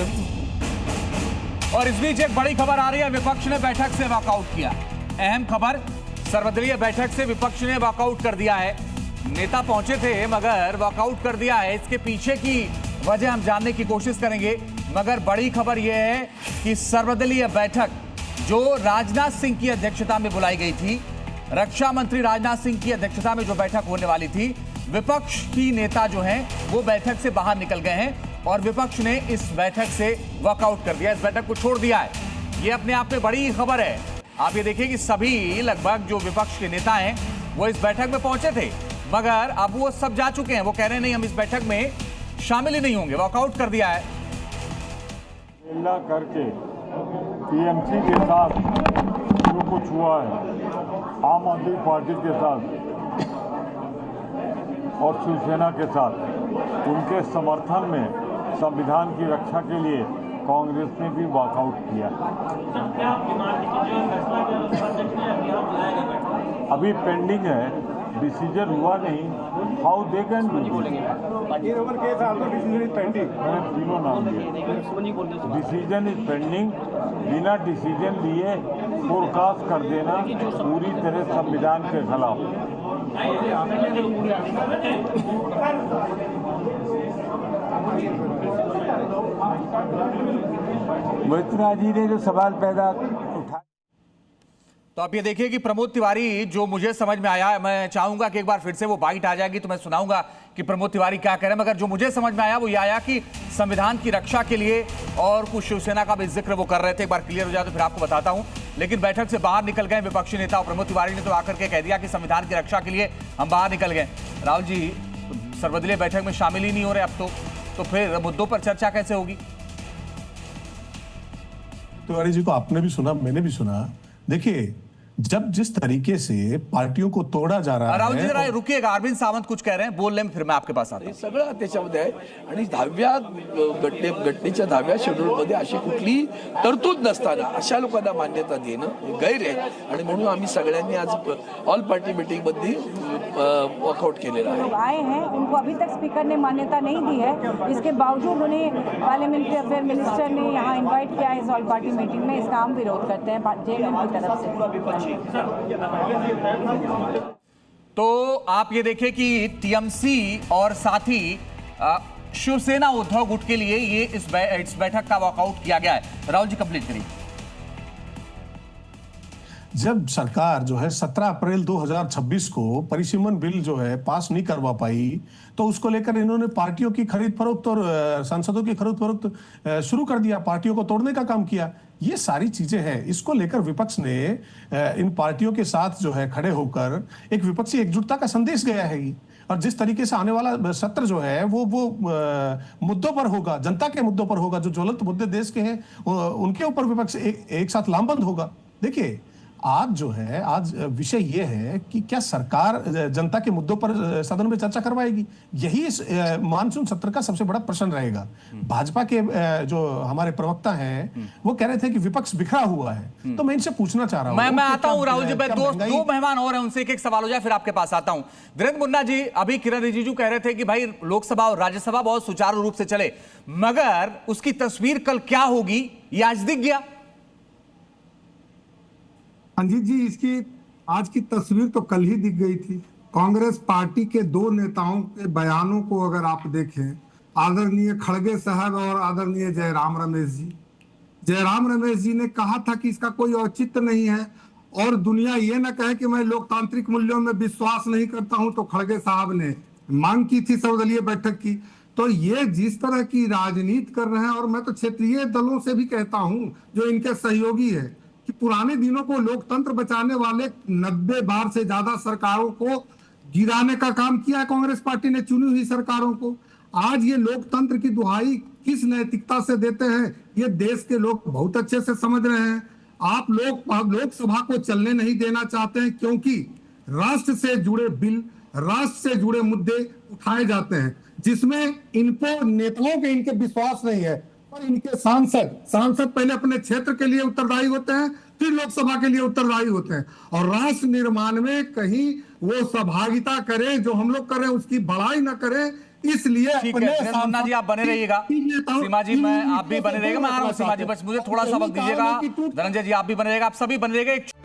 अर्जुन। और इस बीच एक बड़ी खबर आ रही है, विपक्ष ने बैठक से वॉकआउट किया। अहम खबर, सर्वदलीय बैठक से विपक्ष ने वॉकआउट कर दिया है। नेता पहुंचे थे मगर वॉकआउट कर दिया है। इसके पीछे की वजह हम जानने की कोशिश करेंगे, मगर बड़ी खबर यह है कि सर्वदलीय बैठक जो राजनाथ सिंह की अध्यक्षता में बुलाई गई थी, रक्षा मंत्री राजनाथ सिंह की अध्यक्षता में जो बैठक होने वाली थी, विपक्ष की नेता जो हैं वो बैठक से बाहर निकल गए हैं और विपक्ष ने इस बैठक से वॉकआउट कर दिया, इस बैठक को छोड़ दिया है। ये अपने आप में बड़ी खबर है। आप ये देखिए कि सभी लगभग जो विपक्ष के नेता हैं वो इस बैठक में पहुंचे थे, मगर अब वो सब जा चुके हैं। वो कह रहे हैं नहीं, हम इस बैठक में शामिल ही नहीं होंगे, वॉकआउट कर दिया है। करके टीएमसी के साथ जो कुछ हुआ है, आम आदमी पार्टी के साथ और शिवसेना के साथ, उनके समर्थन में संविधान की रक्षा के लिए कांग्रेस ने भी वॉकआउट किया। अभी पेंडिंग है, डिसीजन हुआ नहीं। हाउ दे कैन डू तीनों नाम दिए। Decision is pending. बिना डिसीजन लिए फोरकास्ट कर देना पूरी तरह संविधान के खिलाफ। मित्रा जी ने जो सवाल पैदा उठाया, तो आप ये देखिए कि प्रमोद तिवारी, जो मुझे समझ में आया, मैं चाहूंगा कि एक बार फिर से वो बाइट आ जाएगी तो मैं सुनाऊंगा कि प्रमोद तिवारी क्या कह रहे हैं, मगर जो मुझे समझ में आया वो ये आया कि संविधान की रक्षा के लिए और कुछ शिवसेना का भी जिक्र वो कर रहे थे। एक बार क्लियर हो जाए तो फिर आपको बताता हूं। लेकिन बैठक से बाहर निकल गए विपक्षी नेता, और प्रमोद तिवारी ने तो आकर के कह दिया कि संविधान की रक्षा के लिए हम बाहर निकल गए। राहुल जी सर्वदलीय बैठक में शामिल ही नहीं हो रहे अब तो फिर मुद्दों पर चर्चा कैसे होगी? तिवारी जी को आपने भी सुना, मैंने भी सुना। देखिए, जब जिस तरीके से पार्टियों को तोडा जा रहा है। राहुल जी जरा रुकिएगा, अरविंद सावंत कुछ कह रहे हैं, बोल लें फिर मैं आपके पास आता हूं। सगळं त्याच्यामध्ये आहे आणि 10व्या घटनेच्या 10व्या शेड्यूलमध्ये अशी कुठली तरतूद नसताना अशा लोकांना मान्यता देणं गैर आहे आणि म्हणून आम्ही सगळ्यांनी आज ऑल पार्टी मीटिंग मध्ये वॉकआउट केलेला आहे। आए हैं, उनको अभी तक स्पीकर ने मान्यता नहीं दी है, इसके बावजूद उन्हें पार्लियामेंट्री अफेयर मिनिस्टर ने यहाँ इन्वाइट किया है इस ऑल पार्टी मीटिंग में। इसका हम विरोध करते हैं जेएमएम की तरफ से। तो आप ये देखें कि टीएमसी और साथ ही शिवसेना उद्धव गुट के लिए ये इस बैठक का वॉकआउट किया गया है। राहुल जी कंप्लीट करिए। जब सरकार जो है 17 अप्रैल 2026 को परिसीमन बिल जो है पास नहीं करवा पाई, तो उसको लेकर इन्होंने पार्टियों की खरीद फरोख्त और सांसदों की खरीद फरोख्त शुरू कर दिया, पार्टियों को तोड़ने का काम किया। ये सारी चीजें हैं। इसको लेकर विपक्ष ने इन पार्टियों के साथ जो है खड़े होकर एक विपक्षी एकजुटता का संदेश गया है। और जिस तरीके से आने वाला सत्र जो है वो मुद्दों पर होगा, जनता के मुद्दों पर होगा, जो ज्वलंत मुद्दे देश के हैं उनके ऊपर विपक्ष एक साथ लामबंद होगा। देखिए, आज जो है, आज विषय ये है कि क्या सरकार जनता के मुद्दों पर सदन में चर्चा करवाएगी? यही इस मानसून सत्र का सबसे बड़ा प्रश्न रहेगा। भाजपा के जो हमारे प्रवक्ता हैं वो कह रहे थे कि विपक्ष बिखरा हुआ है, तो मैं इनसे पूछना चाह रहा हूं। मैं आता हूं राहुल जी, दो मेहमान और हैं, उनसे एक सवाल हो जाए फिर आपके पास आता हूं। धीरेन्द्र मुन्ना जी, अभी किरण रिजिजू कह रहे थे कि भाई लोकसभा और राज्यसभा बहुत सुचारू रूप से चले, मगर उसकी तस्वीर कल क्या होगी ये आज दिख गया। अंजीत जी, इसकी आज की तस्वीर तो कल ही दिख गई थी। कांग्रेस पार्टी के दो नेताओं के बयानों को अगर आप देखें, आदरणीय खड़गे साहब और आदरणीय जयराम रमेश जी, जयराम रमेश जी ने कहा था कि इसका कोई औचित्य नहीं है और दुनिया ये ना कहे कि मैं लोकतांत्रिक मूल्यों में विश्वास नहीं करता हूं, तो खड़गे साहब ने मांग की थी सर्वदलीय बैठक की। तो ये जिस तरह की राजनीति कर रहे हैं, और मैं तो क्षेत्रीय दलों से भी कहता हूं जो इनके सहयोगी है, कि पुराने दिनों को लोकतंत्र बचाने वाले 90 बार से ज्यादा सरकारों को गिराने का काम किया है कांग्रेस पार्टी ने, चुनी हुई सरकारों को। आज ये लोकतंत्र की दुहाई किस नैतिकता से देते हैं ये देश के लोग बहुत अच्छे से समझ रहे हैं। आप लोग लोकसभा को चलने नहीं देना चाहते हैं क्योंकि राष्ट्र से जुड़े बिल, राष्ट्र से जुड़े मुद्दे उठाए जाते हैं जिसमें इनको नेताओं के इनके विश्वास नहीं है, और इनके सांसद पहले अपने क्षेत्र के लिए उत्तरदायी होते हैं, फिर लोकसभा के लिए उत्तरदायी होते हैं। और राष्ट्र निर्माण में कहीं वो सहभागिता करें जो हम लोग कर रहे हैं, उसकी बड़ाई ना करें, इसलिए ठीक अपने है दिनेश मुन्ना जी, आप बने रहिएगा। सीमा जी, मैं आप भी बने रहिएगा, मैं आ रहा हूँ। सीमा जी, बस मुझे थोड़ा सा वक्त दीजिएगा। धनंजय जी, आप भी बने रहिएगा, आप सभी बने रहिएगा।